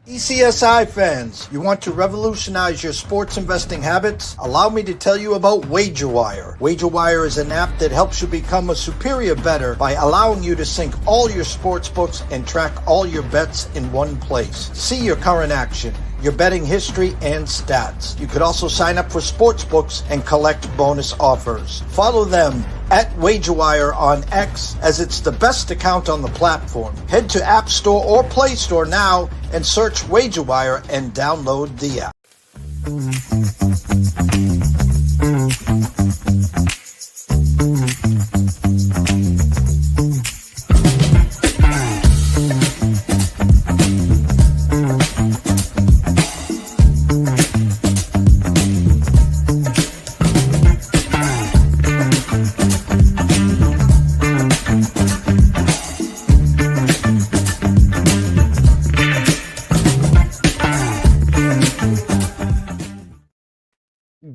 ECSI fans, you want to revolutionize your sports investing habits? Allow me to tell you about WagerWire. WagerWire is an app that helps you become a superior bettor by allowing you to sync all your sports books and track all your bets in one place. See your current action, your betting history, and stats. You could also sign up for sports books and collect bonus offers. Follow them at WagerWire on X, as it's the best account on the platform. Head to App Store or Play Store now and search WagerWire and download the app.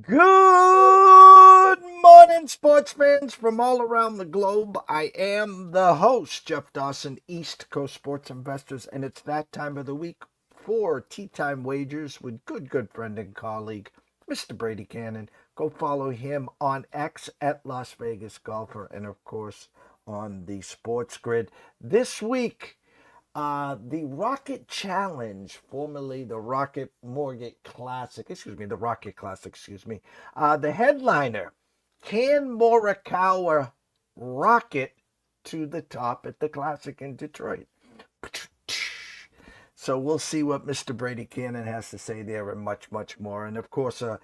Good morning, sports fans from all around the globe. I am the host, Jeff Dawson, East Coast Sports Investors, and it's that time of the week for Tea Time Wagers with good friend and colleague, Mr. Brady Kannon. Go follow him on X at Las Vegas Golfer and, of course, on the Sports Grid. This week, the Rocket Challenge, formerly the Rocket Classic, the headliner, can Morikawa rocket to the top at the Classic in Detroit? So we'll see what Mr. Brady Kannon has to say there and much more. And, of course, a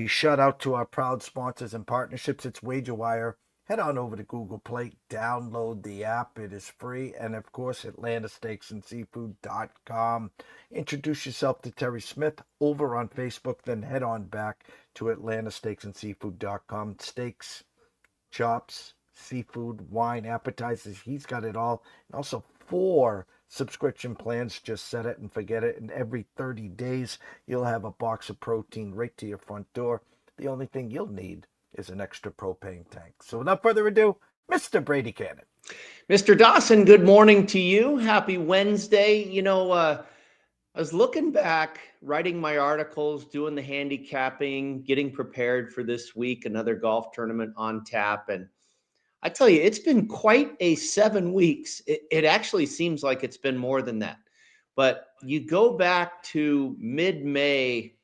shout out to our proud sponsors and partnerships. It's WagerWire. Head on over to Google Play, download the app. It is free. And, of course, AtlantaSteaksandSeafood.com. Introduce yourself to Terry Smith over on Facebook. Then head on back to AtlantaSteaksandSeafood.com. Steaks, chops, seafood, wine, appetizers. He's got it all. And also 4 subscription plans. Just set it and forget it. And every 30 days, you'll have a box of protein right to your front door. The only thing you'll need is an extra propane tank. So without further ado, Mr. Brady Kannon. Mr. Dawson, good morning to you. Happy Wednesday. I was looking back, writing my articles, doing the handicapping, getting prepared for this week, another golf tournament on tap. And I tell you, it's been quite a 7 weeks. It actually seems like it's been more than that. But you go back to mid-May,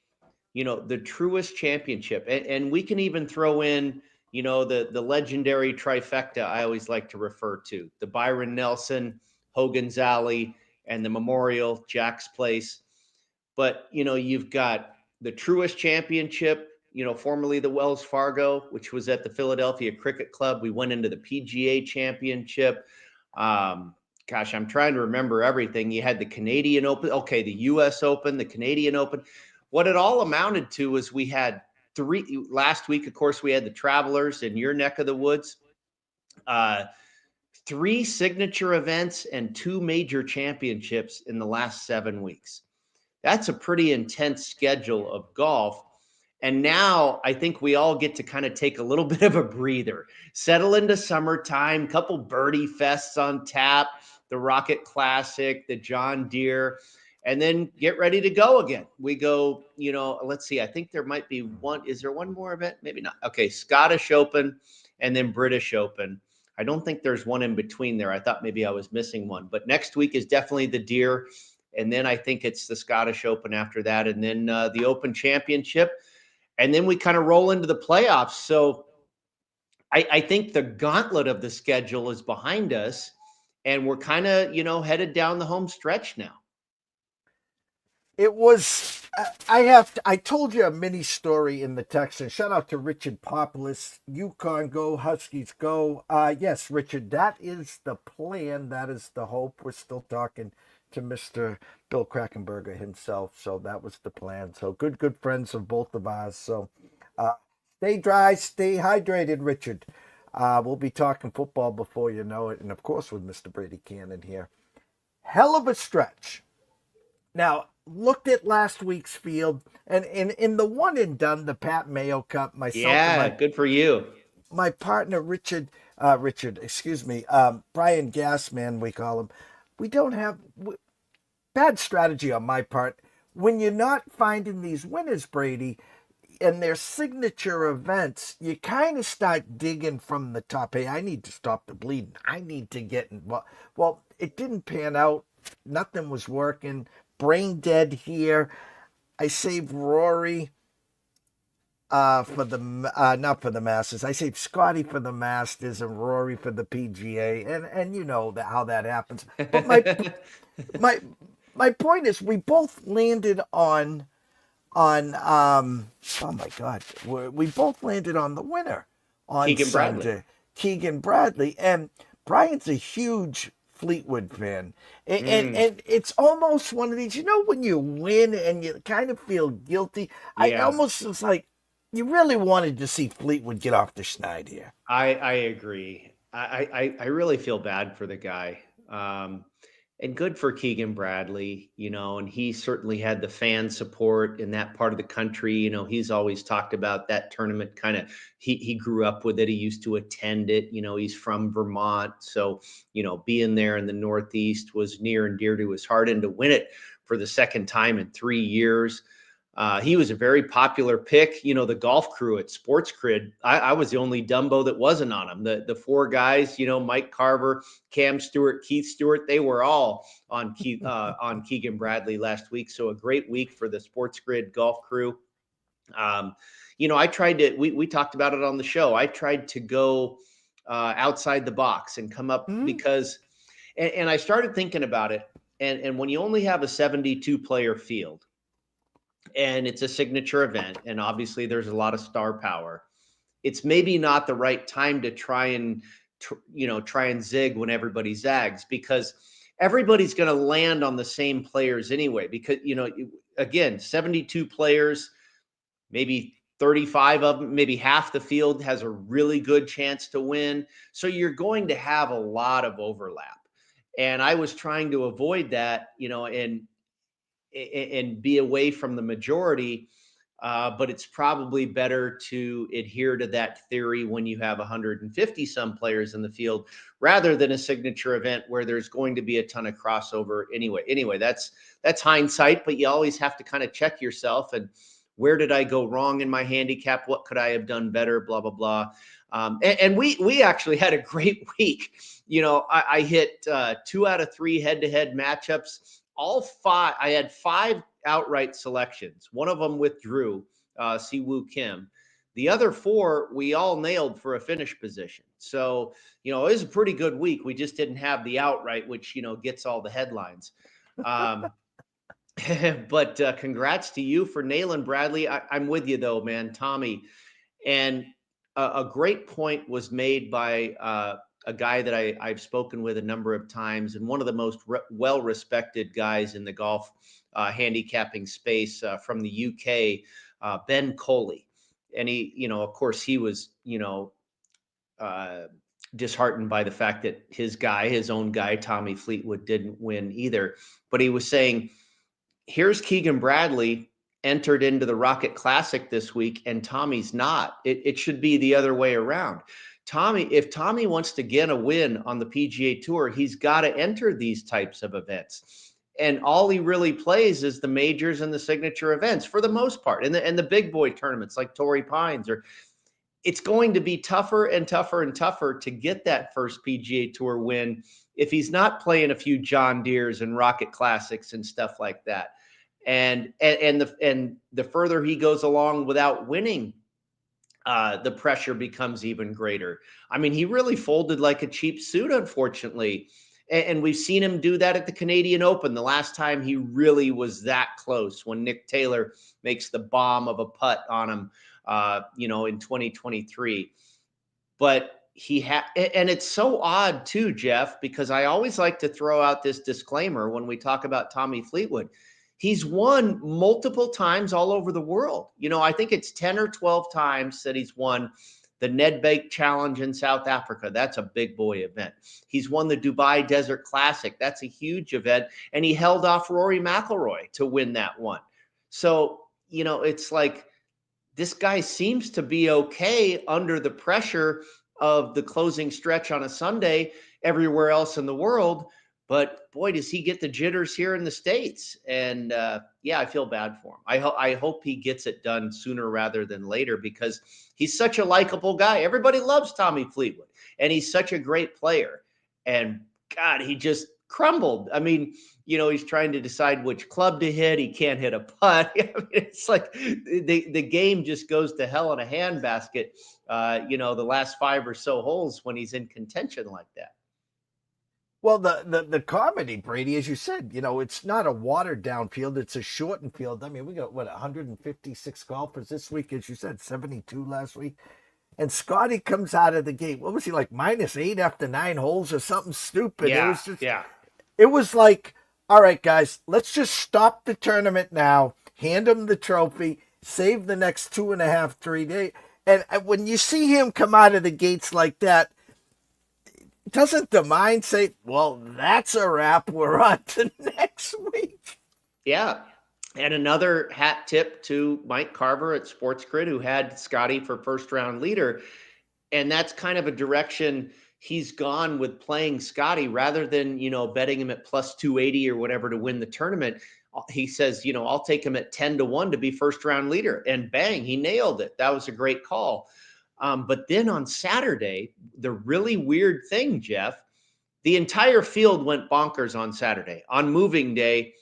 the Truist Championship. And we can even throw in, the legendary trifecta I always like to refer to. The Byron Nelson, Hogan's Alley, and the Memorial, Jack's Place. But, you've got the Truist Championship, formerly the Wells Fargo, which was at the Philadelphia Cricket Club. We went into the PGA Championship. I'm trying to remember everything. You had the Canadian Open. Okay, the U.S. Open, the Canadian Open. What it all amounted to was we had 3 last week. Of course, we had the Travelers in your neck of the woods, 3 signature events and 2 major championships in the last 7 weeks. That's a pretty intense schedule of golf. And now I think we all get to kind of take a little bit of a breather, settle into summertime, couple birdie fests on tap, the Rocket Classic, the John Deere, and then get ready to go again. We go, let's see, I think there might be one. Is there one more event? Maybe not. Okay, Scottish Open and then British Open. I don't think there's one in between there. I thought maybe I was missing one. But next week is definitely the Deere. And then I think it's the Scottish Open after that. And then the Open Championship. And then we kind of roll into the playoffs. So I think the gauntlet of the schedule is behind us. And we're kind of, headed down the home stretch now. It was, I told you a mini story in the text, and shout out to Richard Populus, Yukon go, Huskies go. Yes, Richard, that is the plan. That is the hope. We're still talking to Mr. Bill Krakenberger himself. So that was the plan. So good friends of both of ours. So stay dry, stay hydrated, Richard. We'll be talking football before you know it. And of course, with Mr. Brady Kannon here. Hell of a stretch. Now, looked at last week's field, and in the one and done, the Pat Mayo Cup, good for you. My partner, Brian Gassman, we call him. We don't have bad strategy on my part. When you're not finding these winners, Brady, and their signature events, you kind of start digging from the top. Hey, I need to stop the bleeding. I need to get involved. Well, it didn't pan out. Nothing was working. Brain dead here. I saved Rory for the not for the Masters. I saved Scotty for the Masters and Rory for the PGA, and you know how that happens. But my my point is, we both landed on oh my god, we both landed on the winner on Keegan Bradley. Sunday, Keegan Bradley. And Brian's a huge Fleetwood fan, and it's almost one of these, when you win and you kind of feel guilty. I Yeah. almost was like, you really wanted to see Fleetwood get off the schneid here. I agree. I really feel bad for the guy. And good for Keegan Bradley, and he certainly had the fan support in that part of the country. He's always talked about that tournament kind of, he grew up with it. He used to attend it. He's from Vermont. So, being there in the Northeast was near and dear to his heart, and to win it for the second time in 3 years. He was a very popular pick. The golf crew at Sports Grid, I was the only Dumbo that wasn't on him. The four guys, Mike Carver, Cam Stewart, Keith Stewart, they were all on Keegan Bradley last week. So a great week for the Sports Grid golf crew. I tried to, we talked about it on the show. I tried to go outside the box and come up because, and I started thinking about it. And when you only have a 72 player field, and it's a signature event, and obviously there's a lot of star power, it's maybe not the right time to try and zig when everybody zags, because everybody's going to land on the same players anyway, because again, 72 players, maybe 35 of them, maybe half the field has a really good chance to win, so you're going to have a lot of overlap. And I was trying to avoid that, and be away from the majority. But it's probably better to adhere to that theory when you have 150 some players in the field, rather than a signature event where there's going to be a ton of crossover anyway. That's hindsight, but you always have to kind of check yourself and, where did I go wrong in my handicap? What could I have done better? Blah, blah, blah. And we actually had a great week. I hit 2 out of 3 head-to-head matchups. All 5, I had 5 outright selections. One of them withdrew, Siwoo Kim. The other 4, we all nailed for a finish position. So, it was a pretty good week. We just didn't have the outright, which, gets all the headlines. But congrats to you for nailing Bradley. I'm with you though, man, Tommy. And a great point was made by a guy that I've spoken with a number of times, and one of the most well-respected guys in the golf handicapping space from the UK, Ben Coley. And he, of course, he was, disheartened by the fact that his own guy, Tommy Fleetwood, didn't win either. But he was saying, here's Keegan Bradley entered into the Rocket Classic this week, and Tommy's not. It should be the other way around. If Tommy wants to get a win on the PGA Tour, he's got to enter these types of events. And all he really plays is the majors and the signature events for the most part, and the big boy tournaments like Torrey Pines. It's going to be tougher and tougher and tougher to get that first PGA Tour win if he's not playing a few John Deeres and Rocket Classics and stuff like that. And the further he goes along without winning, the pressure becomes even greater. I mean, he really folded like a cheap suit, unfortunately. And we've seen him do that at the Canadian Open. The last time he really was that close, when Nick Taylor makes the bomb of a putt on him, in 2023. But and it's so odd too, Jeff, because I always like to throw out this disclaimer when we talk about Tommy Fleetwood. He's won multiple times all over the world. I think it's 10 or 12 times that he's won the Nedbank Challenge in South Africa. That's a big boy event. He's won the Dubai Desert Classic. That's a huge event. And he held off Rory McIlroy to win that one. So, it's like, this guy seems to be okay under the pressure of the closing stretch on a Sunday everywhere else in the world. but boy, does he get the jitters here in the States. And yeah, I feel bad for him. I hope he gets it done sooner rather than later, because he's such a likable guy. Everybody loves Tommy Fleetwood, and he's such a great player. And God, he just crumbled. I mean, he's trying to decide which club to hit. He can't hit a putt. I mean, it's like the game just goes to hell in a handbasket, the last 5 or so holes when he's in contention like that. Well, the comedy, Brady, as you said, it's not a watered down field; it's a shortened field. I mean, we got 156 golfers this week, as you said, 72 last week. And Scotty comes out of the gate. What was he like, -8 after 9 holes or something stupid? Yeah, It was just, yeah. it was like, all right, guys, let's just stop the tournament now. Hand him the trophy. Save the next 2.5, 3 days. And when you see him come out of the gates like that, doesn't the mind say, well, that's a wrap. We're on to next week? Yeah. And another hat tip to Mike Carver at Sports Grid, who had Scotty for first round leader. And that's kind of a direction he's gone with playing Scotty rather than, betting him at plus 280 or whatever to win the tournament. He says, I'll take him at 10-1 to be first round leader. And bang, he nailed it. That was a great call. But then on Saturday, the really weird thing, Jeff, the entire field went bonkers on Saturday. On moving day,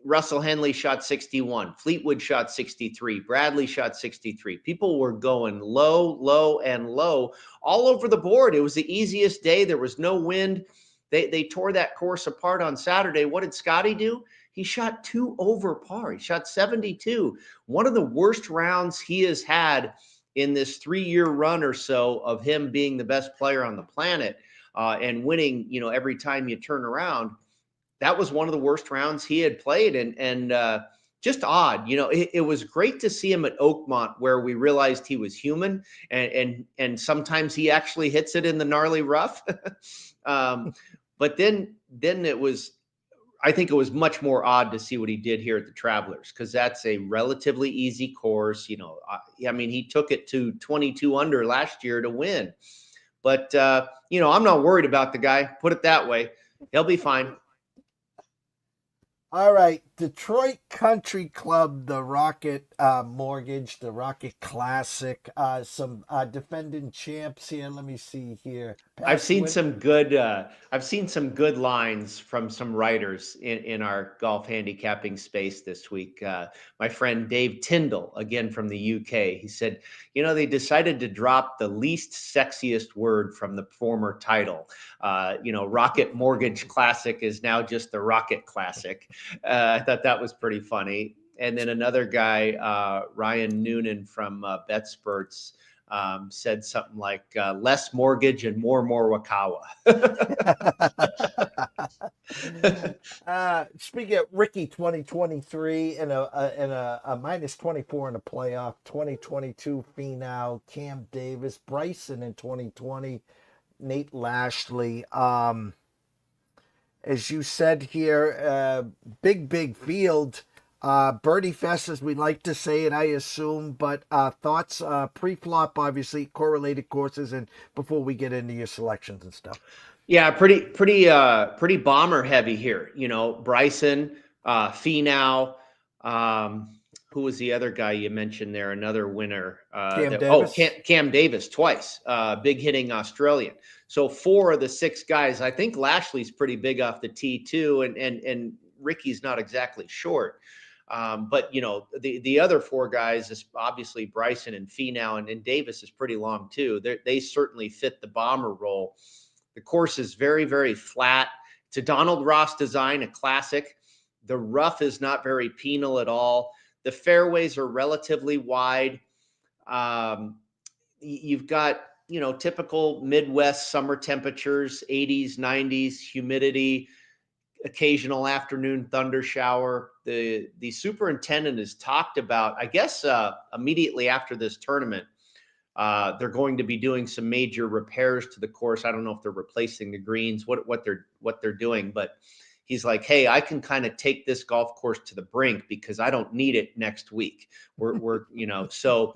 Russell Henley shot 61. Fleetwood shot 63. Bradley shot 63. People were going low, low, and low all over the board. It was the easiest day. There was no wind. They tore that course apart on Saturday. What did Scotty do? He shot 2 over par. He shot 72. One of the worst rounds he has had in this 3-year run or so of him being the best player on the planet and winning, every time you turn around. That was one of the worst rounds he had played, and just odd. It was great to see him at Oakmont, where we realized he was human, and sometimes he actually hits it in the gnarly rough. But then I think it was much more odd to see what he did here at the Travelers, because that's a relatively easy course. I mean, he took it to 22 under last year to win. But, I'm not worried about the guy. Put it that way. He'll be fine. All right, Detroit Country Club, the Rocket Mortgage, the Rocket Classic, some defending champs here. Let me see here. I've seen some good lines from some writers in our golf handicapping space this week. My friend Dave Tyndall, again from the UK, he said, they decided to drop the least sexiest word from the former title. Rocket Mortgage Classic is now just the Rocket Classic. I thought that was pretty funny. And then another guy, Ryan Noonan from BetSperts, said something like less mortgage and more MORIKAWA. Speaking of Ricky 2023 and a -24 in a playoff, 2022 Finau, Cam Davis, Bryson in 2020, Nate Lashley. As you said here, big field. Birdie Fest, as we like to say it, I assume, but thoughts pre-flop, obviously, correlated courses, and before we get into your selections and stuff. Yeah, pretty bomber heavy here. Bryson, Finau, who was the other guy you mentioned there? Another winner. Davis. Cam Davis twice. Big hitting Australian. So 4 of the 6 guys. I think Lashley's pretty big off the tee too, and Ricky's not exactly short. But the other 4 guys is obviously Bryson and Finau, and Davis is pretty long too. They certainly fit the bomber role. The course is very, very flat. It's a Donald Ross design, a classic. The rough is not very penal at all. The fairways are relatively wide. You've got typical Midwest summer temperatures, 80s, 90s, humidity, occasional afternoon thunder shower. The superintendent has talked about, I guess, immediately after this tournament, they're going to be doing some major repairs to the course. I don't know if they're replacing the greens, what they're doing, but he's like, hey, I can kind of take this golf course to the brink because I don't need it next week. So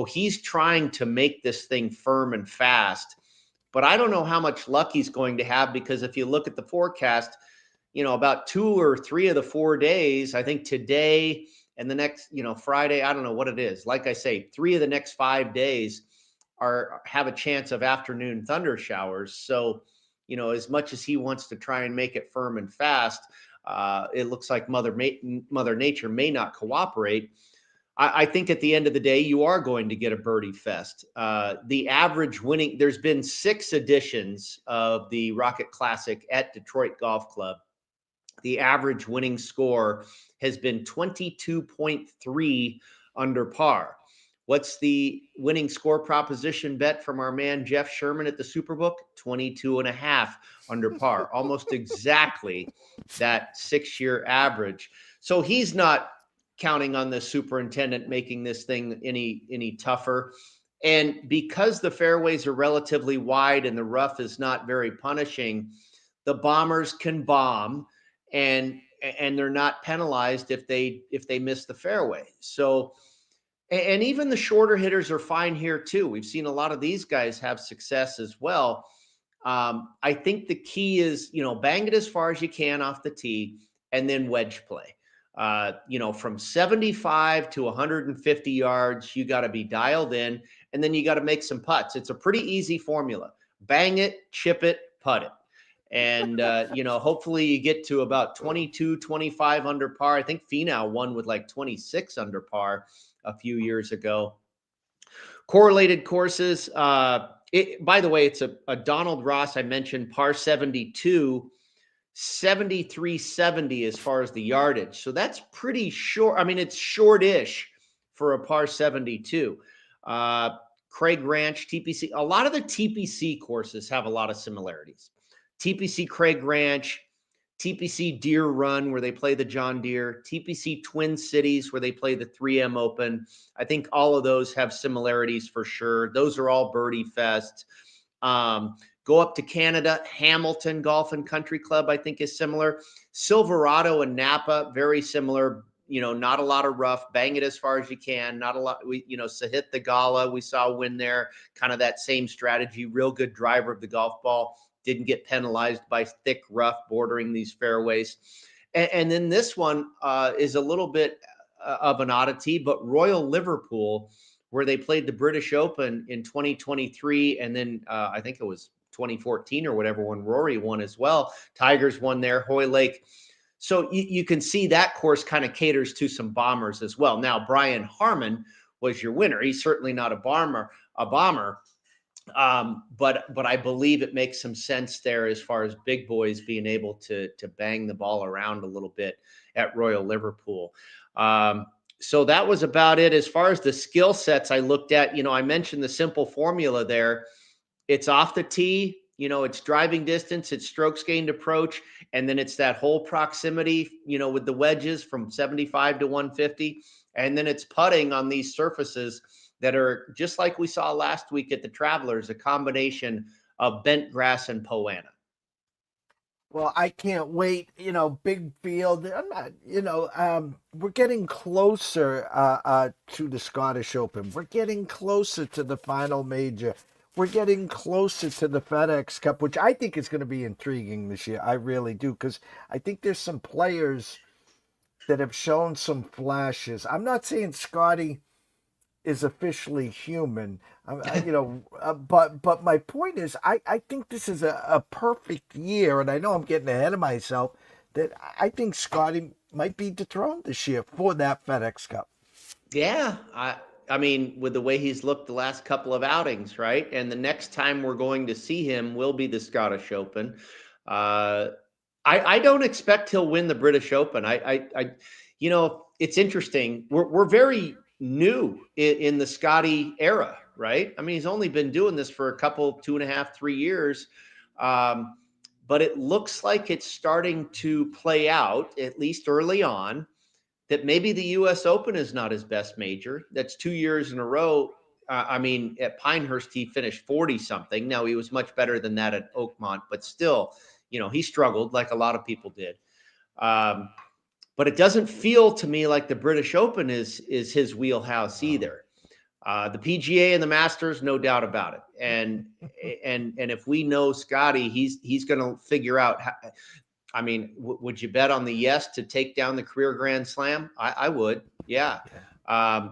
he's trying to make this thing firm and fast. But I don't know how much luck he's going to have, because if you look at the forecast, about 2 or 3 of the 4 days, I think today and the next, Friday, I don't know what it is. Like I say, 3 of the next 5 days have a chance of afternoon thunder showers. So, as much as he wants to try and make it firm and fast, it looks like Mother Nature may not cooperate. I think at the end of the day, you are going to get a birdie fest. The average winning, there's been 6 editions of the Rocket Classic at Detroit Golf Club. The average winning score has been 22.3 under par. What's the winning score proposition bet from our man Jeff Sherman at the Superbook? 22.5 under par, almost exactly that 6-year average. So he's not counting on the superintendent making this thing any tougher. And because the fairways are relatively wide and the rough is not very punishing, the bombers can bomb, and they're not penalized if they miss the fairway. So, and even the shorter hitters are fine here too. We've seen a lot of these guys have success as well. I think the key is, bang it as far as you can off the tee, and then wedge play. From 75 to 150 yards, you got to be dialed in, and then you got to make some putts. It's a pretty easy formula. Bang it, chip it, putt it. And, hopefully you get to about 22, 25 under par. I think Finau won with like 26 under par a few years ago. Correlated courses. By the way, it's a Donald Ross. I mentioned par 72, 73.70 as far as the yardage. So that's pretty short. I mean, it's shortish for a par 72. Craig Ranch, TPC. A lot of the TPC courses have a lot of similarities. TPC Craig Ranch, TPC Deer Run, where they play the John Deere, TPC Twin Cities, where they play the 3M Open. I think all of those have similarities for sure. Those are all birdie fests. Go up to Canada, Hamilton Golf and Country Club, I think, is similar. Silverado and Napa, very similar. Not a lot of rough. Bang it as far as you can. Not a lot. Sahith Theegala, we saw win there. Kind of that same strategy. Real good driver of the golf ball. Didn't get penalized by thick rough bordering these fairways. And then this one is a little bit of an oddity, but Royal Liverpool, where they played the British Open in 2023, and then I think it was 2014 or whatever when Rory won as well. Tigers won there, Hoylake. So you can see that course kind of caters to some bombers as well. Now, Brian Harman was your winner. He's certainly not a bomber. But I believe it makes some sense there as far as big boys being able to bang the ball around a little bit at Royal Liverpool. So that was about it. As far as the skill sets I looked at, I mentioned the simple formula there. It's off the tee, it's driving distance, it's strokes gained approach, and then it's that whole proximity, with the wedges from 75 to 150. And then it's putting on these surfaces that are just like we saw last week at the Travelers, a combination of bent grass and Poa annua. Well, I can't wait. Big field. I'm not. We're getting closer to the Scottish Open. We're getting closer to the final major. We're getting closer to the FedEx Cup, which I think is going to be intriguing this year. I really do, because I think there's some players that have shown some flashes. I'm not saying Scotty is officially human, but my point is, I think this is a perfect year, and I know I'm getting ahead of myself, that I think Scotty might be dethroned this year for that FedEx Cup. Yeah, I mean, with the way he's looked the last couple of outings, right? And the next time we're going to see him will be the Scottish Open. I don't expect he'll win the British Open. It's interesting. We're very new in the Scotty era, right? I mean, he's only been doing this for a couple, 2.5, 3 years. But it looks like it's starting to play out, at least early on, that maybe the U.S. Open is not his best major. That's 2 years in a row. At Pinehurst, he finished 40-something. Now, he was much better than that at Oakmont, but still, he struggled like a lot of people did. But it doesn't feel to me like the British Open is his wheelhouse either. The PGA and the Masters, no doubt about it. And if we know Scotty, he's going to figure out how. I mean, would you bet on the yes to take down the career Grand Slam? I would, yeah.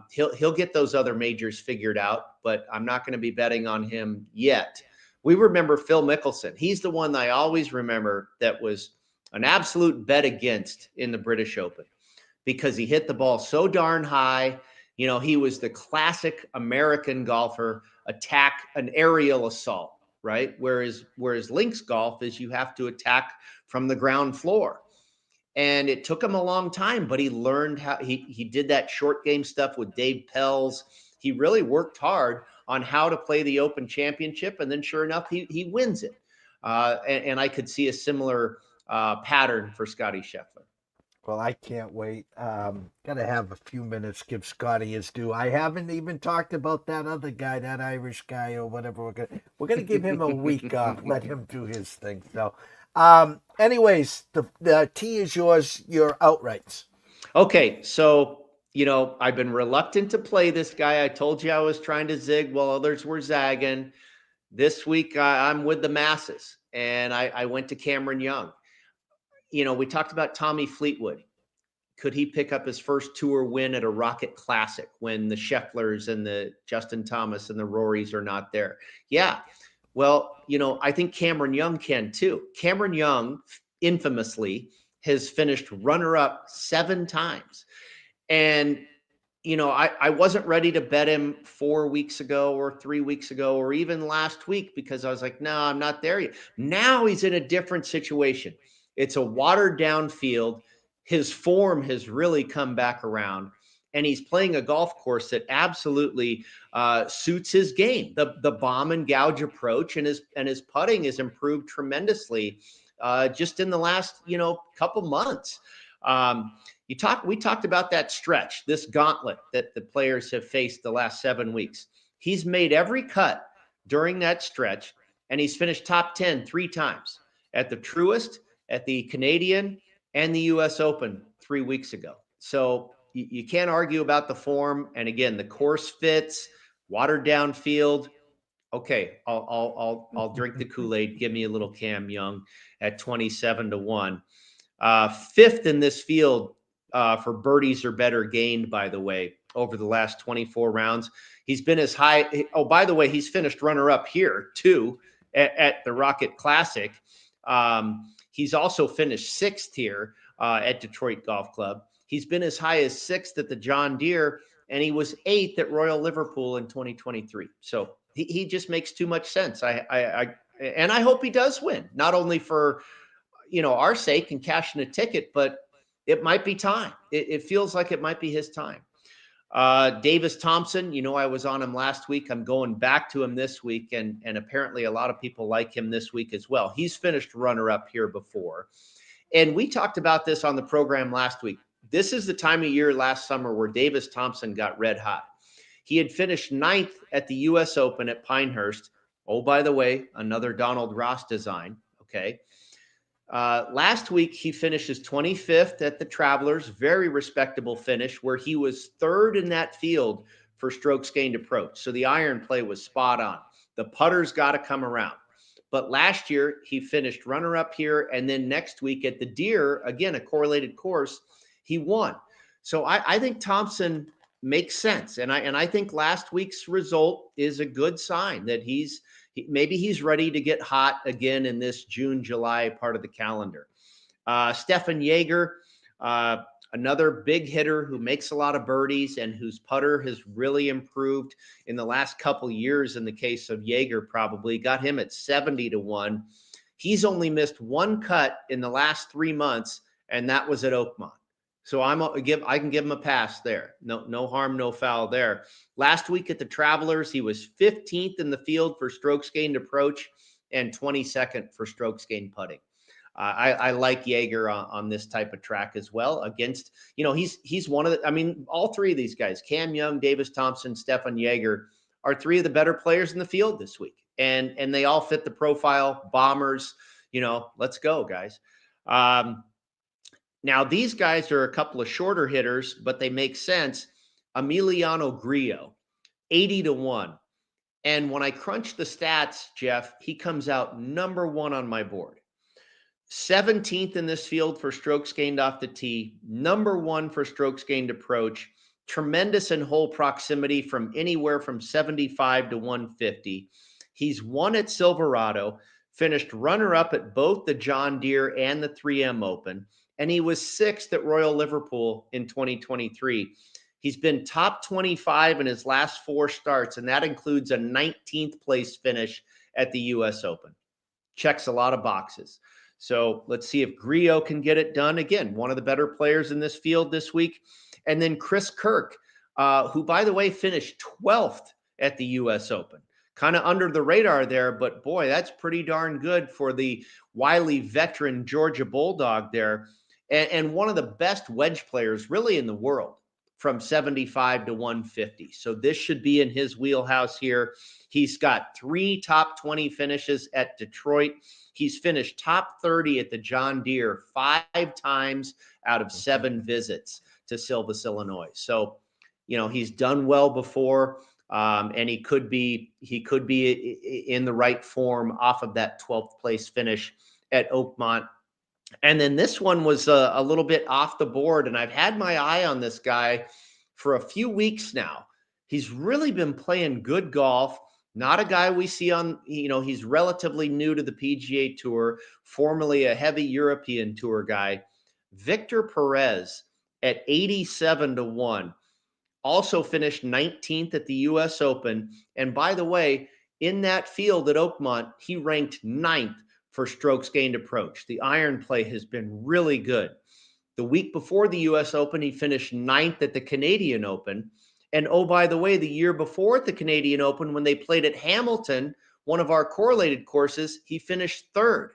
He'll get those other majors figured out, but I'm not going to be betting on him yet. We remember Phil Mickelson. He's the one that I always remember that was an absolute bet against in the British Open because he hit the ball so darn high. You know, he was the classic American golfer, attack an aerial assault, right? Whereas links golf is you have to attack from the ground floor. And it took him a long time, but he learned how he did that short game stuff with Dave Pells. He really worked hard on how to play the Open Championship, and then sure enough, he wins it. And I could see a similar pattern for Scotty Scheffler. Well, I can't wait. Gotta have a few minutes, give Scotty his due. I haven't even talked about that other guy, that Irish guy or whatever. We're gonna give him a week off, let him do his thing. So, anyways, the tee is yours. Your outrights. Okay, so I've been reluctant to play this guy. I told you I was trying to zig while others were zagging. This week I'm with the masses, and I went to Cameron Young. We talked about Tommy Fleetwood. Could he pick up his first tour win at a Rocket Classic when the Schefflers and the Justin Thomas and the Rorys are not there? Yeah. Well, I think Cameron Young can too. Cameron Young infamously has finished runner-up 7 times. And I wasn't ready to bet him 4 weeks ago or 3 weeks ago or even last week because I was like, no, I'm not there yet. Now he's in a different situation. It's a watered down field. His form has really come back around, and he's playing a golf course that absolutely suits his game. The bomb and gouge approach, and his putting has improved tremendously just in the last couple months. We talked about that stretch, this gauntlet that the players have faced the last 7 weeks. He's made every cut during that stretch, and he's finished top 10 3 times at the Truist, at the Canadian, and the U.S. Open 3 weeks ago. So you can't argue about the form. And again, the course fits, watered down field. Okay, I'll drink the Kool-Aid. Give me a little Cam Young at 27-1. Fifth in this field for birdies or better gained, by the way, over the last 24 rounds. He's been as high. Oh, by the way, he's finished runner-up here too at the Rocket Classic. He's also finished 6th here at Detroit Golf Club. He's been as high as 6th at the John Deere, and he was 8th at Royal Liverpool in 2023. So he just makes too much sense. And I hope he does win, not only for our sake and cashing a ticket, but it might be time. It feels like it might be his time. Davis Thompson, I was on him last week. I'm going back to him this week, and apparently a lot of people like him this week as well. He's finished runner-up here before. And we talked about this on the program last week. This is the time of year last summer where Davis Thompson got red hot. He had finished 9th at the U.S. Open at Pinehurst. Oh, by the way, another Donald Ross design. Okay. Last week, he finishes 25th at the Travelers, very respectable finish, where he was 3rd in that field for strokes gained approach. So the iron play was spot on. The putter's got to come around. But last year, he finished runner-up here, and then next week at the Deere, again, a correlated course, he won. So I think Thompson makes sense. And I think last week's result is a good sign that maybe he's ready to get hot again in this June, July part of the calendar. Stefan Jaeger, another big hitter who makes a lot of birdies and whose putter has really improved in the last couple years. In the case of Jaeger, probably got him at 70-1. He's only missed 1 cut in the last 3 months, and that was at Oakmont. So I can give him a pass there. No harm, no foul there. Last week at the Travelers, he was 15th in the field for strokes gained approach and 22nd for strokes gained putting. I like Jaeger on this type of track as well. Against, he's one of the. All 3 of these guys, Cam Young, Davis Thompson, Stefan Jaeger, are 3 of the better players in the field this week, and they all fit the profile. Bombers, let's go, guys. Now, these guys are a couple of shorter hitters, but they make sense. Emiliano Grillo, 80-1. And when I crunch the stats, Jeff, he comes out number one on my board. 17th in this field for strokes gained off the tee, number one for strokes gained approach, tremendous in hole proximity from anywhere from 75 to 150. He's won at Silverado, finished runner-up at both the John Deere and the 3M Open, and he was sixth at Royal Liverpool in 2023. He's been top 25 in his last four starts, and that includes a 19th place finish at the U.S. Open. Checks a lot of boxes. So let's see if Griot can get it done. Again, one of the better players in this field this week. And then Chris Kirk, who, by the way, finished 12th at the U.S. Open. Kind of under the radar there, but boy, that's pretty darn good for the wily veteran Georgia Bulldog there. And one of the best wedge players really in the world from 75 to 150. So this should be in his wheelhouse here. He's got 3 top 20 finishes at Detroit. He's finished top 30 at the John Deere 5 times out of 7 visits to Silvis, Illinois. So, you know, he's done well before, and he could be in the right form off of that 12th place finish at Oakmont. And then this one was a little bit off the board, and I've had my eye on this guy for a few weeks now. He's really been playing good golf. Not a guy we see on, you know, he's relatively new to the PGA Tour, formerly a heavy European Tour guy. Victor Perez at 87-1. Also finished 19th at the U.S. Open. And by the way, in that field at Oakmont, he ranked 9th for strokes gained approach. The iron play has been really good. The week before the U.S. Open, he finished 9th at the Canadian Open. And oh, by the way, the year before at the Canadian Open, when they played at Hamilton, one of our correlated courses, he finished 3rd.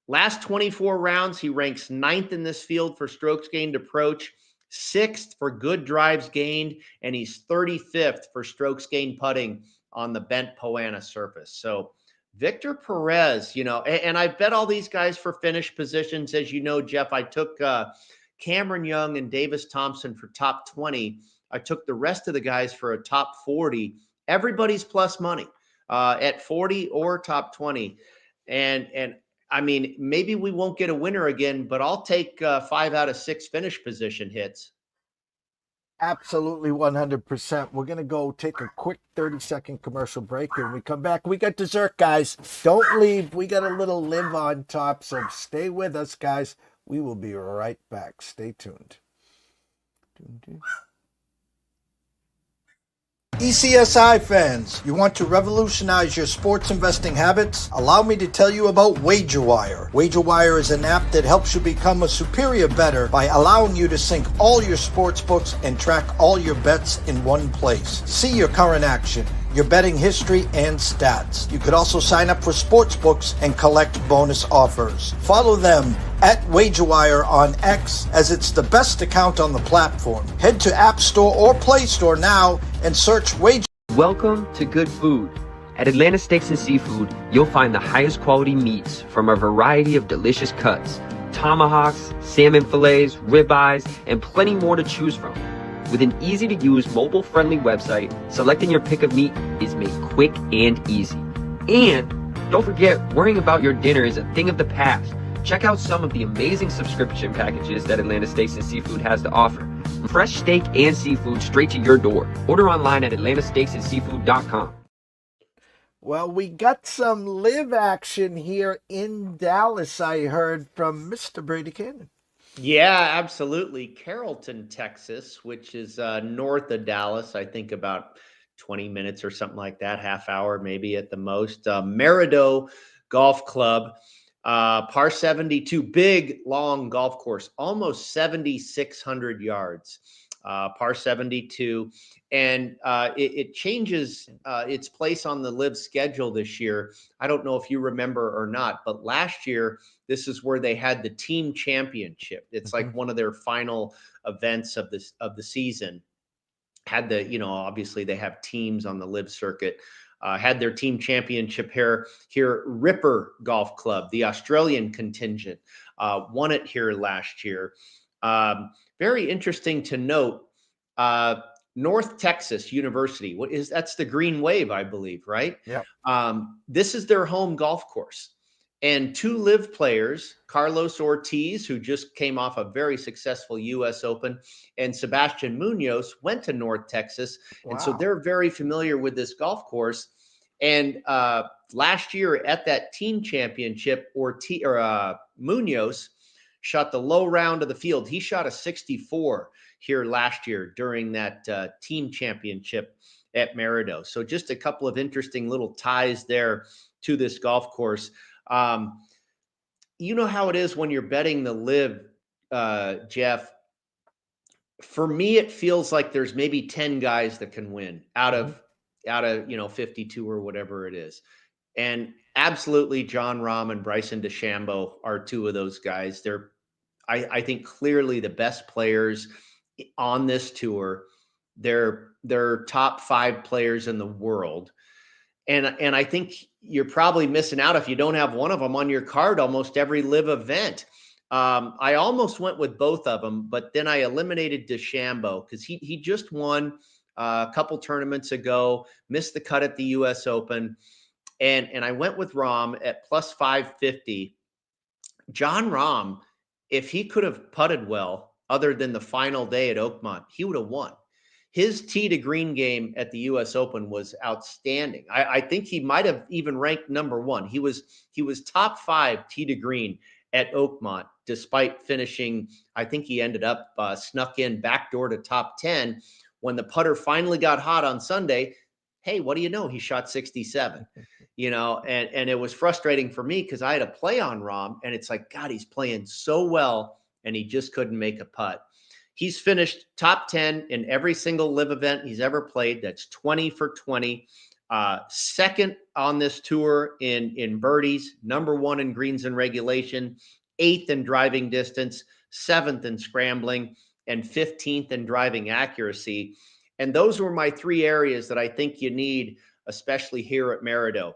Last 24 rounds, he ranks 9th in this field for strokes gained approach, 6th for good drives gained, and he's 35th for strokes gained putting on the bent Poana surface. So Victor Perez, you know, and I bet all these guys for finish positions. As you know, Jeff, I took Cameron Young and Davis Thompson for top 20. I took the rest of the guys for a top 40. Everybody's plus money at 40 or top 20. And I mean, maybe we won't get a winner again, but I'll take 5 out of 6 finish position hits. Absolutely 100%. We're going to go take a quick 30-second commercial break. And when we come back, we got dessert, guys. Don't leave. We got a little live on top, so stay with us, guys. We will be right back. Stay tuned. ECSI fans, you want to revolutionize your sports investing habits? Allow me to tell you about WagerWire. WagerWire is an app that helps you become a superior bettor by allowing you to sync all your sports books and track all your bets in one place. See your current action, your betting history, and stats. You could also sign up for sports books and collect bonus offers. Follow them at WagerWire on X, as it's the best account on the platform. Head to App Store or Play Store now and search Wager. Welcome to Good Food. At Atlanta Steaks and Seafood, you'll find the highest quality meats from a variety of delicious cuts. Tomahawks, salmon fillets, ribeyes, and plenty more to choose from. With an easy-to-use, mobile-friendly website, selecting your pick of meat is made quick and easy. And don't forget, worrying about your dinner is a thing of the past. Check out some of the amazing subscription packages that Atlanta Steaks and Seafood has to offer. Fresh steak and seafood straight to your door. Order online at atlantasteaksandseafood.com. Well, we got some live action here in Dallas, I heard from Mr. Brady Kannon. Yeah, absolutely. Carrollton, Texas, which is north of Dallas, I think about 20 minutes or something like that, half hour maybe at the most. Merido Golf Club, par 72, big, long golf course, almost 7,600 yards, par 72. And it changes its place on the live schedule this year. I don't know if you remember or not, but last year, this is where they had the team championship. It's like one of their final events of the season. Had the, you know, obviously they have teams on the live circuit. Had their team championship here. Ripper Golf Club, the Australian contingent, won it here last year. Very interesting to note. North Texas University. That's the Green Wave, I believe, right? Yeah. This is their home golf course. And two live players, Carlos Ortiz, who just came off a very successful US Open, and Sebastian Munoz went to North Texas. And so Wow. they're very familiar with this golf course. And last year at that team championship, Munoz shot the low round of the field. He shot a 64 here last year during that team championship at Merido. So just a couple of interesting little ties there to this golf course. You know how it is when you're betting the live, Jeff. For me, it feels like there's maybe 10 guys that can win out of 52 or whatever it is. And absolutely, John Rahm and Bryson DeChambeau are two of those guys. They're, I think, clearly the best players on this tour. They're top 5 players in the world. And I think you're probably missing out if you don't have one of them on your card almost every live event. I almost went with both of them, but then I eliminated DeChambeau because he just won a couple tournaments ago, missed the cut at the US Open. And I went with Rahm at plus 550. John Rahm, if he could have putted well, other than the final day at Oakmont, he would have won. His tee to green game at the US Open was outstanding. I think he might have even ranked number 1. He was top 5 tee to green at Oakmont, despite finishing, I think he ended up snuck in backdoor to top 10. When the putter finally got hot on Sunday, hey, what do you know? He shot 67, and it was frustrating for me because I had a play on Rahm, and it's like, God, he's playing so well, and he just couldn't make a putt. He's finished top 10 in every single live event he's ever played. That's 20 for 20. Second on this tour in birdies, number 1 in greens and regulation, 8th in driving distance, 7th in scrambling, and 15th in driving accuracy. And those were my 3 areas that I think you need, especially here at Merido.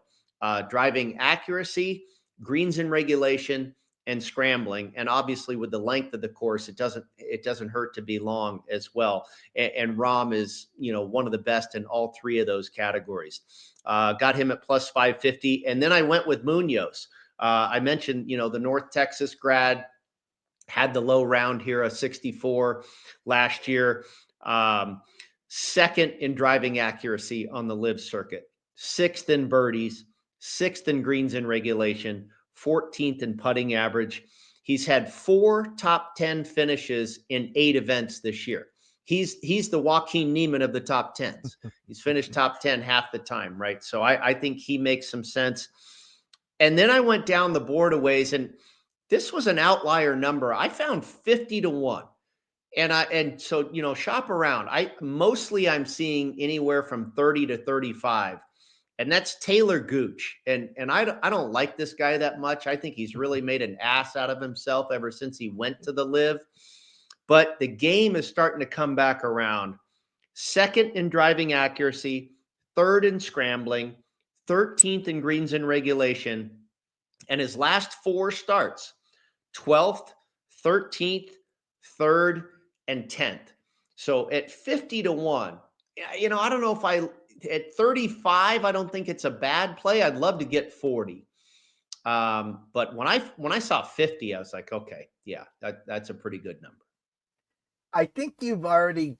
Driving accuracy, greens and regulation, and scrambling. And obviously with the length of the course, it doesn't hurt to be long as well. And Rahm is, one of the best in all 3 of those categories. Got him at plus 550. And then I went with Munoz. I mentioned, the North Texas grad had the low round here, a 64 last year. Second in driving accuracy on the live circuit, 6th in birdies, 6th in greens in regulation, 14th in putting average. He's had 4 top 10 finishes in 8 events this year. He's the Joaquin Neiman of the top 10s. He's finished top 10 half the time, right? So I think he makes some sense. And then I went down the board a ways, and this was an outlier number. I found 50 to 1. And so, shop around. I'm seeing anywhere from 30 to 35. And that's Taylor Gooch. And I don't like this guy that much. I think he's really made an ass out of himself ever since he went to the live. But the game is starting to come back around. 2nd in driving accuracy, 3rd in scrambling, 13th in greens and regulation. And his last 4 starts, 12th, 13th, 3rd, and 10th. So at 50 to 1, I don't know if at 35, I don't think it's a bad play. I'd love to get 40. But when I saw 50, I was like, okay, yeah, that's a pretty good number. I think you've already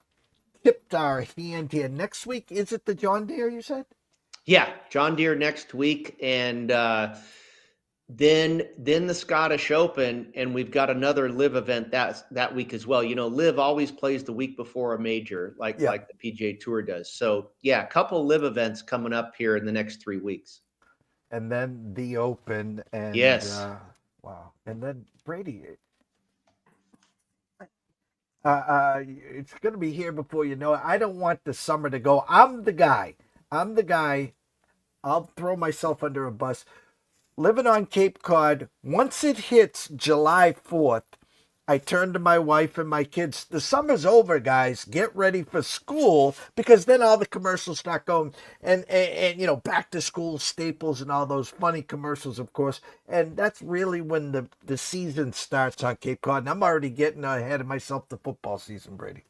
tipped our hand here. Next week, is it the John Deere you said? Yeah, John Deere next week. And then the Scottish Open, and we've got another live event that week as well. Live always plays the week before a major, like the PGA Tour does. So yeah, a couple live events coming up here in the next 3 weeks. And then the Open, and yes, wow. And then Brady, it's going to be here before you know it. I don't want the summer to go. I'm the guy. I'll throw myself under a bus. Living on Cape Cod, once it hits July 4th, I turn to my wife and my kids. The summer's over, guys. Get ready for school, because then all the commercials start going, and back to school staples and all those funny commercials, of course. And that's really when the season starts on Cape Cod. And I'm already getting ahead of myself, the football season, Brady.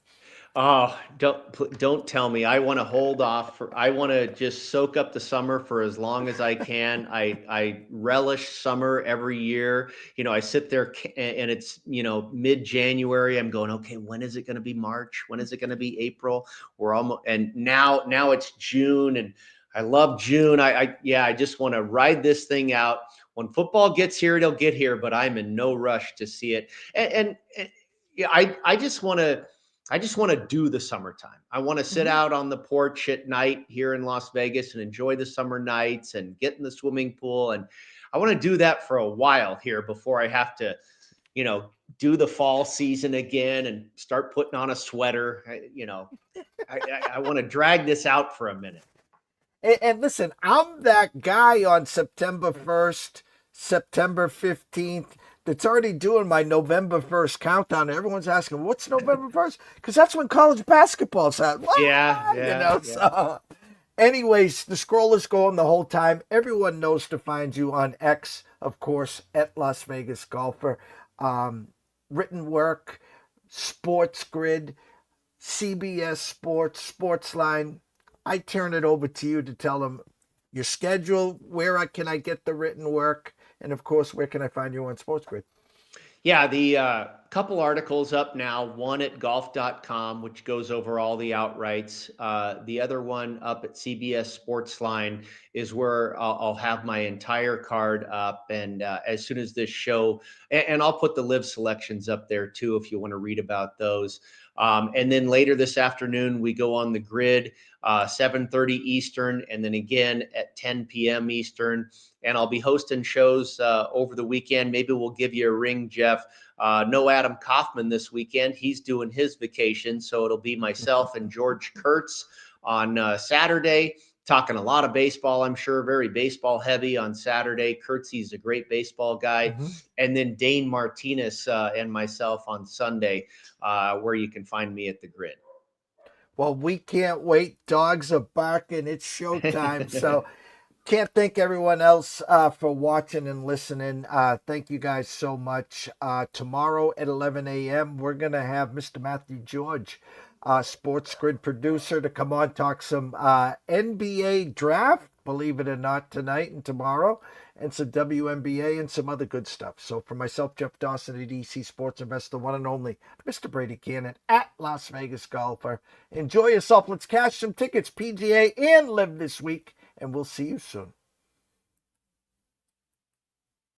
Oh, don't tell me. I want to hold off I want to just soak up the summer for as long as I can. I relish summer every year. I sit there and it's, mid-January. I'm going, okay, when is it going to be March? When is it going to be April? We're almost, and now it's June, and I love June. I just want to ride this thing out. When football gets here, it'll get here, but I'm in no rush to see it. And yeah, I just want to do the summertime. I want to sit out on the porch at night here in Las Vegas and enjoy the summer nights and get in the swimming pool. And I want to do that for a while here before I have to, do the fall season again and start putting on a sweater. I want to drag this out for a minute. And listen, I'm that guy on September 1st, September 15th that's already doing my November 1st countdown. Everyone's asking, what's November 1st? Because that's when college basketball's at. What? Yeah. So anyways, the scroll is going the whole time. Everyone knows to find you on X, of course, at Las Vegas Golfer. Written work, Sports Grid, CBS Sports, Sportsline. I turn it over to you to tell them your schedule, where can I get the written work, and of course, where can I find you on Sports Grid? Yeah, the couple articles up now, one at golf.com, which goes over all the outrights. The other one up at CBS Sportsline is where I'll have my entire card up. And as soon as this show, and I'll put the live selections up there too, if you want to read about those. And then later this afternoon, we go on the grid, 7:30 Eastern, and then again at 10 p.m. Eastern. And I'll be hosting shows over the weekend. Maybe we'll give you a ring, Jeff. No Adam Kaufman this weekend. He's doing his vacation. So it'll be myself and George Kurtz on Saturday, talking a lot of baseball, I'm sure, very baseball heavy on Saturday. Kurtzy's a great baseball guy. And then Dane Martinez and myself on Sunday, where you can find me at the grid. Well, we can't wait. Dogs are barking. It's showtime. So can't thank everyone else for watching and listening. Thank you guys so much. Tomorrow at 11 a.m., we're going to have Mr. Matthew George, Sports Grid producer, to come on, talk some NBA draft, believe it or not, tonight and tomorrow, and some WNBA and some other good stuff. So for myself, Jeff Dawson at EC Sports Investor, one and only Mr. Brady Kannon at Las Vegas Golfer. Enjoy yourself. Let's cash some tickets, PGA and Live this week, and we'll see you soon.